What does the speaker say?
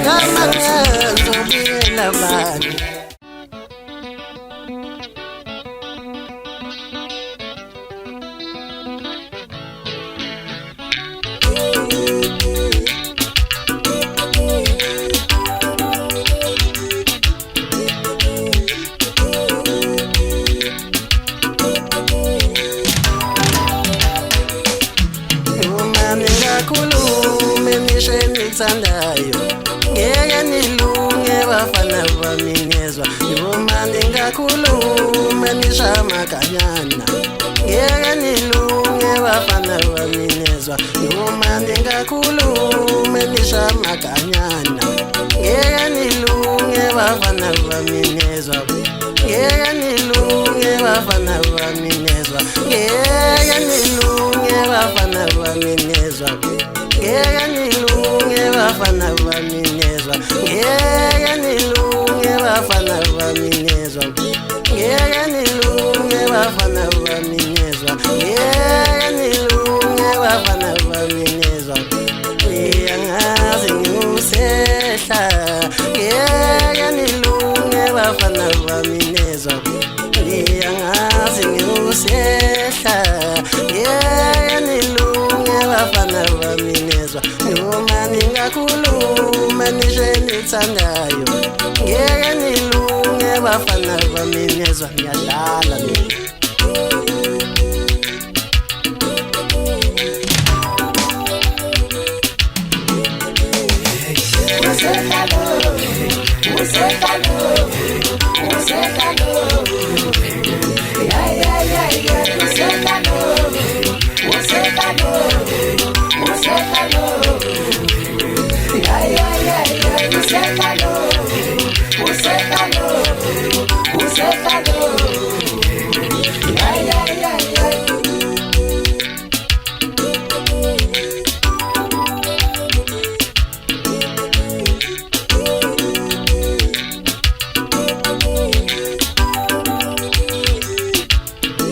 Kamangazobila bani Khulume ngishe nithandayo ngeke nilunge bafana baminezwa yoma ningakhulume nishamakanyana ngeke nilunge bafana baminezwa yoma ningakhulume nishamakanyana ngeke nilunge bafana baminezwa ngeke nilunge bafana baminezwa ngeke nilunge bafana baminezwa ngeke nilunge bafana baminezwa ngeke nilunge bafana baminezwa ngeke nilunge bafana baminezwa ngeke nilunge bafana baminezwa ngiyangazi ngusehla ngeke nilunge bafana baminezwa ngiyangazi ngusehla ngeke nilunge bafana baminezwa noma ningakhuluma nishe nithandayo ngeke nilunge bafana baminezwa ngiyadlala mina